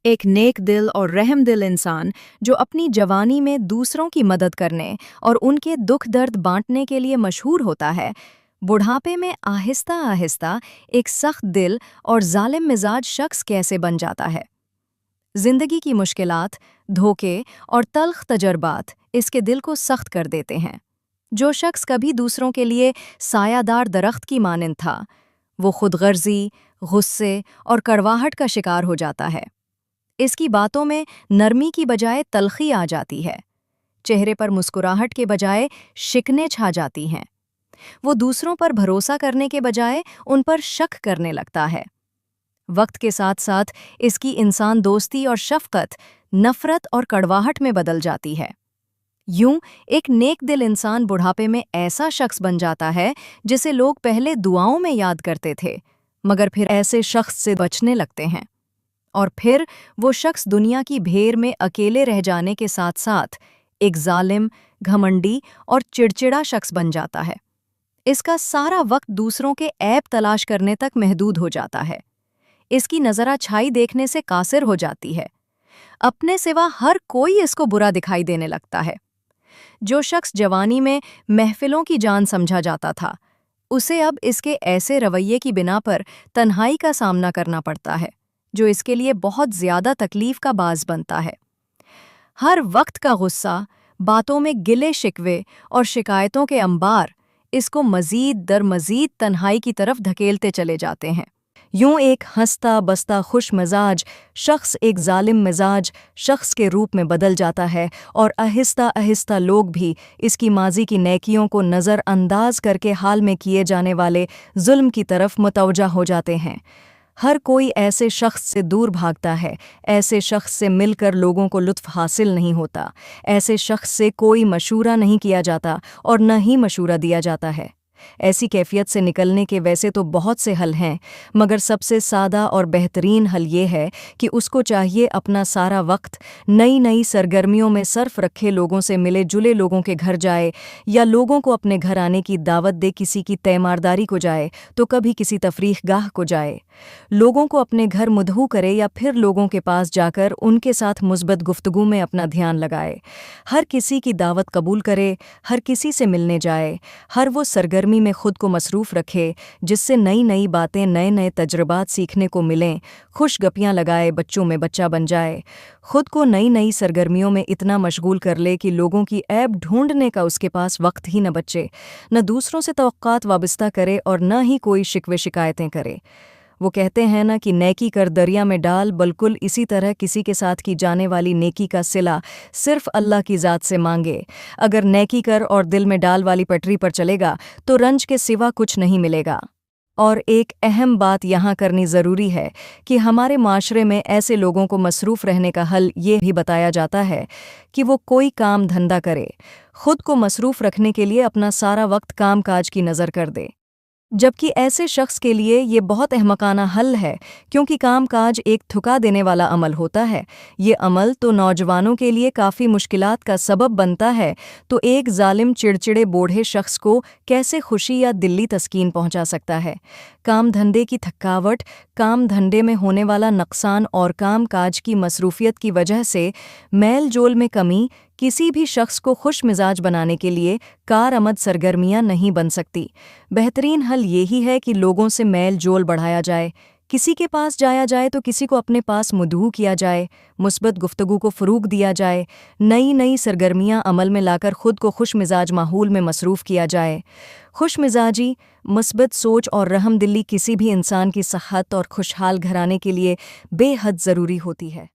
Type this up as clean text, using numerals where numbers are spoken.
ایک نیک دل اور رحم دل انسان جو اپنی جوانی میں دوسروں کی مدد کرنے اور ان کے دکھ درد بانٹنے کے لیے مشہور ہوتا ہے، بڑھاپے میں آہستہ آہستہ ایک سخت دل اور ظالم مزاج شخص کیسے بن جاتا ہے۔ زندگی کی مشکلات، دھوکے اور تلخ تجربات اس کے دل کو سخت کر دیتے ہیں۔ جو شخص کبھی دوسروں کے لیے سایہ دار درخت کی مانند تھا، وہ خود غرضی، غصے اور کڑواہٹ کا شکار ہو جاتا ہے۔ اس کی باتوں میں نرمی کی بجائے تلخی آ جاتی ہے، چہرے پر مسکراہٹ کے بجائے شکنیں چھا جاتی ہیں۔ وہ دوسروں پر بھروسہ کرنے کے بجائے ان پر شک کرنے لگتا ہے۔ وقت کے ساتھ ساتھ اس کی انسان دوستی اور شفقت نفرت اور کڑواہٹ میں بدل جاتی ہے۔ یوں ایک نیک دل انسان بڑھاپے میں ایسا شخص بن جاتا ہے جسے لوگ پہلے دعاؤں میں یاد کرتے تھے، مگر پھر ایسے شخص سے بچنے لگتے ہیں، اور پھر وہ شخص دنیا کی بھیڑ میں اکیلے رہ جانے کے ساتھ ساتھ ایک ظالم، گھمنڈی اور چڑچڑا شخص بن جاتا ہے۔ اس کا سارا وقت دوسروں کے عیب تلاش کرنے تک محدود ہو جاتا ہے۔ اس کی نظرہ چھائی دیکھنے سے قاصر ہو جاتی ہے۔ اپنے سوا ہر کوئی اس کو برا دکھائی دینے لگتا ہے۔ جو شخص جوانی میں محفلوں کی جان سمجھا جاتا تھا، اسے اب اس کے ایسے رویے کی بنا پر تنہائی کا سامنا کرنا پڑتا ہے، جو اس کے لیے بہت زیادہ تکلیف کا باعث بنتا ہے۔ ہر وقت کا غصہ، باتوں میں گلے شکوے اور شکایتوں کے انبار اس کو مزید در مزید تنہائی کی طرف دھکیلتے چلے جاتے ہیں۔ یوں ایک ہنستا بستا خوش مزاج شخص ایک ظالم مزاج شخص کے روپ میں بدل جاتا ہے، اور آہستہ آہستہ لوگ بھی اس کی ماضی کی نیکیوں کو نظر انداز کر کے حال میں کیے جانے والے ظلم کی طرف متوجہ ہو جاتے ہیں۔ ہر کوئی ایسے شخص سے دور بھاگتا ہے، ایسے شخص سے مل کر لوگوں کو لطف حاصل نہیں ہوتا، ایسے شخص سے کوئی مشورہ نہیں کیا جاتا اور نہ ہی مشورہ دیا جاتا ہے۔ ایسی کیفیت سے نکلنے کے ویسے تو بہت سے حل ہیں، مگر سب سے سادہ اور بہترین حل یہ ہے کہ اس کو چاہیے اپنا سارا وقت نئی نئی سرگرمیوں میں صرف رکھے، لوگوں سے ملے جلے لوگوں کے گھر جائے، یا لوگوں کو اپنے گھر آنے کی دعوت دے، کسی کی تیمارداری کو جائے تو کبھی کسی تفریح گاہ کو جائے، لوگوں کو اپنے گھر مدعو کرے یا پھر لوگوں کے پاس جا کر ان کے ساتھ مثبت گفتگو میں اپنا دھیان لگائے، ہر کسی کی دعوت قبول کرے، ہر کسی سے ملنے جائے، ہر وہ سرگرمی میں خود کو مصروف رکھے جس سے نئی نئی باتیں، نئے نئے تجربات سیکھنے کو ملیں، خوش گپیاں لگائے، بچوں میں بچہ بن جائے، خود کو نئی نئی سرگرمیوں میں اتنا مشغول کر لے کہ لوگوں کی عیب ڈھونڈنے کا اس کے پاس وقت ہی نہ بچے، نہ دوسروں سے توقعات وابستہ کرے اور نہ ہی کوئی شکوے شکایتیں کرے۔ وہ کہتے ہیں نا کہ نیکی کر دریا میں ڈال، بالکل اسی طرح کسی کے ساتھ کی جانے والی نیکی کا صلہ صرف اللہ کی ذات سے مانگے۔ اگر نیکی کر اور دل میں ڈال والی پٹری پر چلے گا تو رنج کے سوا کچھ نہیں ملے گا۔ اور ایک اہم بات یہاں کرنی ضروری ہے کہ ہمارے معاشرے میں ایسے لوگوں کو مصروف رہنے کا حل یہ بھی بتایا جاتا ہے کہ وہ کوئی کام دھندا کرے، خود کو مصروف رکھنے کے لیے اپنا سارا وقت کام کاج کی نظر کر دے، جبکہ ایسے شخص کے لیے یہ بہت احمقانہ حل ہے، کیونکہ کام کاج ایک تھکا دینے والا عمل ہوتا ہے۔ یہ عمل تو نوجوانوں کے لیے کافی مشکلات کا سبب بنتا ہے، تو ایک ظالم چڑچڑے بوڑھے شخص کو کیسے خوشی یا دلی تسکین پہنچا سکتا ہے؟ کام دھندے کی تھکاوٹ، کام دھندے میں ہونے والا نقصان اور کام کاج کی مصروفیت کی وجہ سے میل جول میں کمی کسی بھی شخص کو خوش مزاج بنانے کے لیے کارآمد سرگرمیاں نہیں بن سکتی۔ بہترین حل یہی ہے کہ لوگوں سے میل جول بڑھایا جائے، کسی کے پاس جایا جائے تو کسی کو اپنے پاس مدعو کیا جائے، مثبت گفتگو کو فروغ دیا جائے، نئی نئی سرگرمیاں عمل میں لا کر خود کو خوش مزاج ماحول میں مصروف کیا جائے۔ خوش مزاجی، مثبت سوچ اور رحم دلی کسی بھی انسان کی صحت اور خوشحال گھرانے کے لیے بے حد ضروری ہوتی ہے۔